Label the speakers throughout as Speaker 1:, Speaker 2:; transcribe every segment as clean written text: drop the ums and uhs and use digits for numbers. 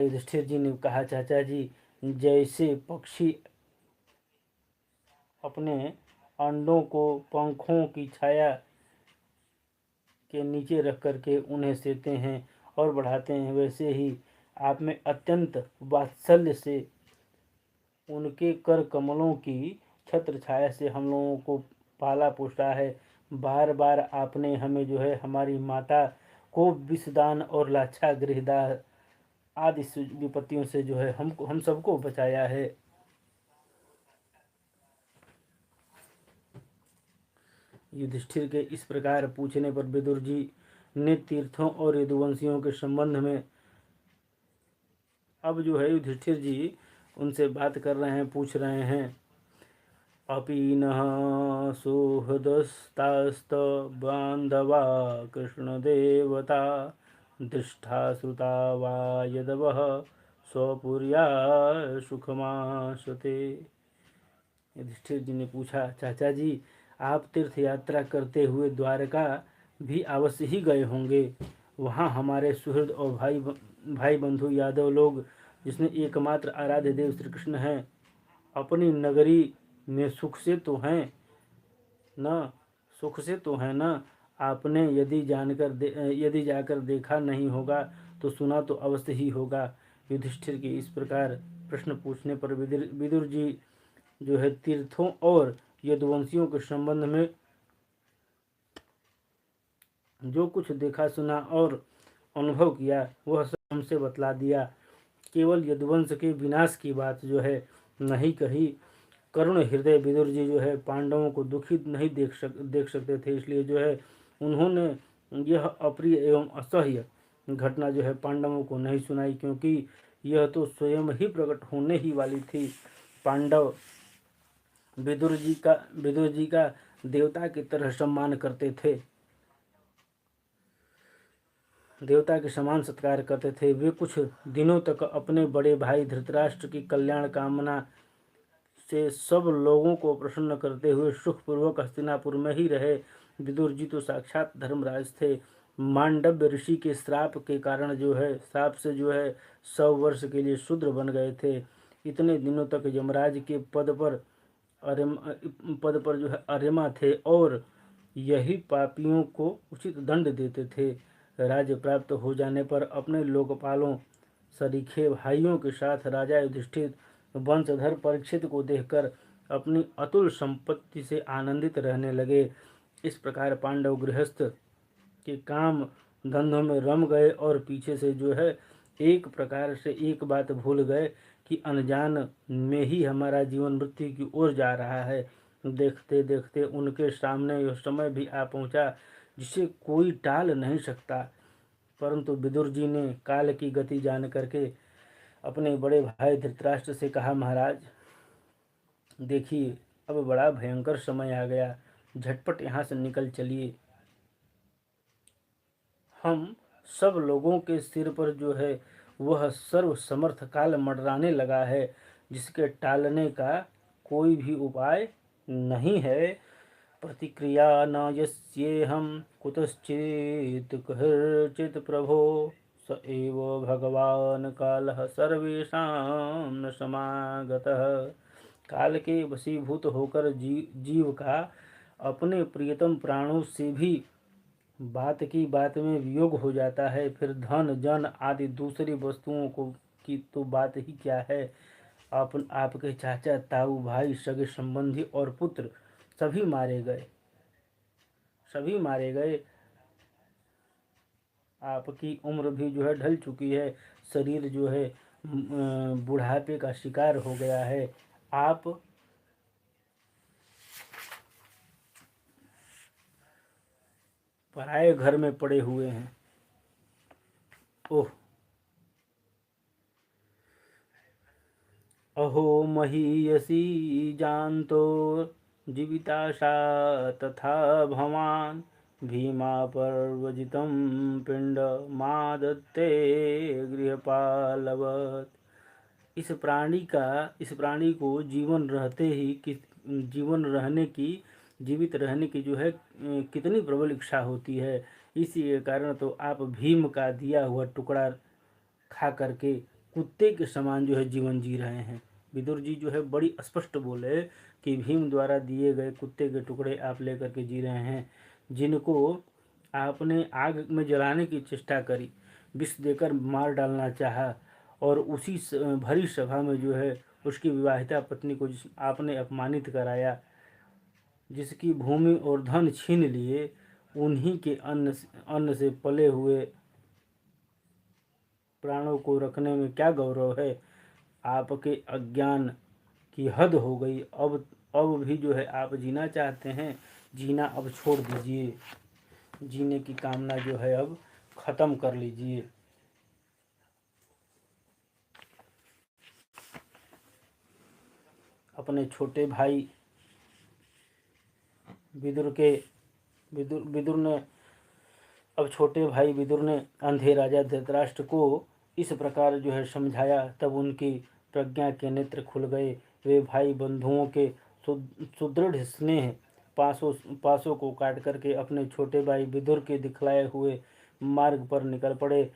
Speaker 1: युधिष्ठिर जी ने कहा, चाचा जी, जैसे पक्षी अपने अंडों को पंखों की छाया के नीचे रख करके उन्हें सेते हैं और बढ़ाते हैं, वैसे ही आप में अत्यंत वात्सल्य से उनके कर कमलों की छत्र छाया से हम लोगों को पाला पोसा है। बार बार आपने हमें जो है हमारी माता को विषदान और लाछा गृहदाह आदि विपत्तियों से जो है हम सबको बचाया है। युधिष्ठिर के इस प्रकार पूछने पर विदुर जी ने तीर्थों और यदुवंशियों के संबंध में अब जो है युधिष्ठिर जी उनसे बात कर रहे हैं, पूछ रहे हैं। अपीनः सुहृदस्तास्त बान्धवा कृष्णदेवता दृष्टा श्रुता वा यदवः स्वपुर्या सुखमाशते। युधिष्ठिर जी ने पूछा, चाचा जी, आप तीर्थ यात्रा करते हुए द्वारका भी अवश्य ही गए होंगे। वहाँ हमारे सुहृद और भाई बंधु यादव लोग, जिसमें एकमात्र आराध्य देव श्री कृष्ण हैं, अपनी नगरी में सुख से तो हैं न? सुख से तो हैं न? आपने यदि जाकर देखा नहीं होगा तो सुना तो अवश्य ही होगा। युधिष्ठिर के इस प्रकार प्रश्न पूछने पर विदुर जी जो है तीर्थों और यदुवंशियों के संबंध में जो कुछ देखा सुना और अनुभव किया वह सब हमसे बतला दिया। केवल यदुवंश के विनाश की बात जो है नहीं कही। करुण हृदय विदुर जी जो है पांडवों को दुखित नहीं देख सकते थे, इसलिए जो है उन्होंने यह अप्रिय एवं असह्य घटना जो है पांडवों को नहीं सुनाई, क्योंकि यह तो स्वयं ही प्रकट होने ही वाली थी। पांडव विदुर जी का देवता की तरह सम्मान करते थे, देवता के समान सत्कार करते थे। वे कुछ दिनों तक अपने बड़े भाई धृतराष्ट्र की कल्याण कामना से सब लोगों को प्रसन्न करते हुए सुखपूर्वक हस्तिनापुर में ही रहे। विदुर जी तो साक्षात धर्मराज थे। मांडव्य ऋषि के श्राप के कारण जो है श्राप से जो है 100 वर्ष के लिए शूद्र बन गए थे। इतने दिनों तक यमराज के पद पर जो है अर्यमा थे और यही पापियों को उचित दंड देते थे। राज्य प्राप्त हो जाने पर अपने लोकपालों सरीखे भाइयों के साथ राजा युधिष्ठिर वंशधर परीक्षित को देखकर अपनी अतुल संपत्ति से आनंदित रहने लगे। इस प्रकार पांडव गृहस्थ के काम धंधों में रम गए और पीछे से जो है एक प्रकार से एक बात भूल गए कि अनजान में ही हमारा जीवन मृत्यु की ओर जा रहा है। देखते देखते उनके सामने यह समय भी आ पहुंचा जिसे कोई टाल नहीं सकता। परंतु विदुर जी ने काल की गति जान करके अपने बड़े भाई धृतराष्ट्र से कहा, महाराज देखिए, अब बड़ा भयंकर समय आ गया, झटपट यहाँ से निकल चलिए। हम सब लोगों के सिर पर जो है वह सर्व समर्थ काल मंडराने लगा है, जिसके टालने का कोई भी उपाय नहीं है। प्रतिक्रिया न यस्येहं कुतश्चित् कहिर्चित् प्रभो स एव भगवान कालः सर्वेषां न समागतः। काल के वशीभूत होकर जीव का अपने प्रियतम प्राणों से भी बात की बात में वियोग हो जाता है, फिर धन जन आदि दूसरी वस्तुओं को की तो बात ही क्या है। आपके चाचा ताऊ भाई सगे संबंधी और पुत्र सभी मारे गए, सभी मारे गए। आपकी उम्र भी जो है ढल चुकी है, शरीर जो है बुढ़ापे का शिकार हो गया है। आप पराए घर में पड़े हुए हैं। ओह, अहो महीयसी जानतो जीविताशा तथा भवान भीमापर्वजितं पिण्डमादत्ते गृहपालवत्। इस प्राणी को जीवन रहने की जीवित रहने की जो है कितनी प्रबल इच्छा होती है। इसी के कारण तो आप भीम का दिया हुआ टुकड़ा खा करके कुत्ते के समान जो है जीवन जी रहे हैं। विदुर जी जो है बड़ी स्पष्ट बोले कि भीम द्वारा दिए गए कुत्ते के टुकड़े आप लेकर के जी रहे हैं, जिनको आपने आग में जलाने की चेष्टा करी, विष देकर मार डालना चाहा, और उसी भरी सभा में जो है उसकी विवाहिता पत्नी को आपने अपमानित कराया, जिसकी भूमि और धन छीन लिए, उन्हीं के अन्न से पले हुए प्राणों को रखने में क्या गौरव है। आपके अज्ञान की हद हो गई। अब भी जो है आप जीना चाहते हैं, जीना अब छोड़ दीजिए, जीने की कामना जो है अब खत्म कर लीजिए। अपने छोटे भाई विदुर ने अब छोटे भाई विदुर ने अंधे राजा धृतराष्ट्र को इस प्रकार जो है समझाया। तब उनकी प्रज्ञा के नेत्र खुल गए। वे भाई बंधुओं के सुदृढ़ स्नेह पासों को काट करके अपने छोटे भाई विदुर के दिखलाए हुए मार्ग पर निकल पड़े।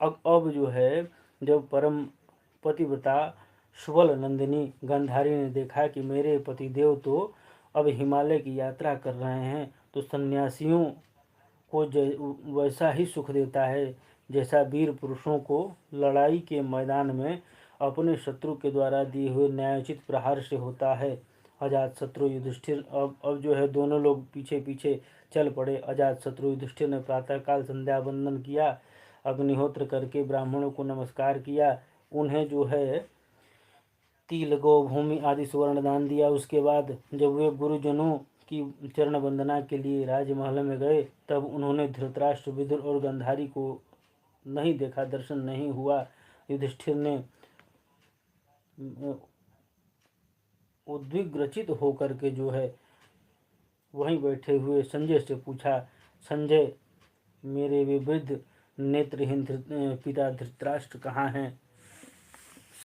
Speaker 1: अब जो है जब परम पतिव्रता सुबल नंदिनी गंधारी ने देखा कि मेरे पतिदेव तो अब हिमालय की यात्रा कर रहे हैं, तो सन्यासियों को वैसा ही सुख देता है जैसा वीर पुरुषों को लड़ाई के मैदान में अपने शत्रु के द्वारा दिए हुए न्यायोचित प्रहार से होता है। अजात शत्रु युधिष्ठिर अब जो है दोनों लोग पीछे पीछे चल पड़े। अजात शत्रु युधिष्ठिर ने प्रातःकाल संध्या वंदन किया, अग्निहोत्र करके ब्राह्मणों को नमस्कार किया, उन्हें जो है तिल गौ भूमि आदि सुवर्ण दान दिया। उसके बाद जब वे गुरुजनों की चरण वंदना के लिए राजमहल में गए, तब उन्होंने धृतराष्ट्र विदुर और गंधारी को नहीं देखा, दर्शन नहीं हुआ। युधिष्ठिर ने उद्विग्रचित होकर के जो है वहीं बैठे हुए संजय से पूछा, संजय, मेरे वे वृद्ध नेत्रहीन पिता धृतराष्ट्र कहाँ हैं?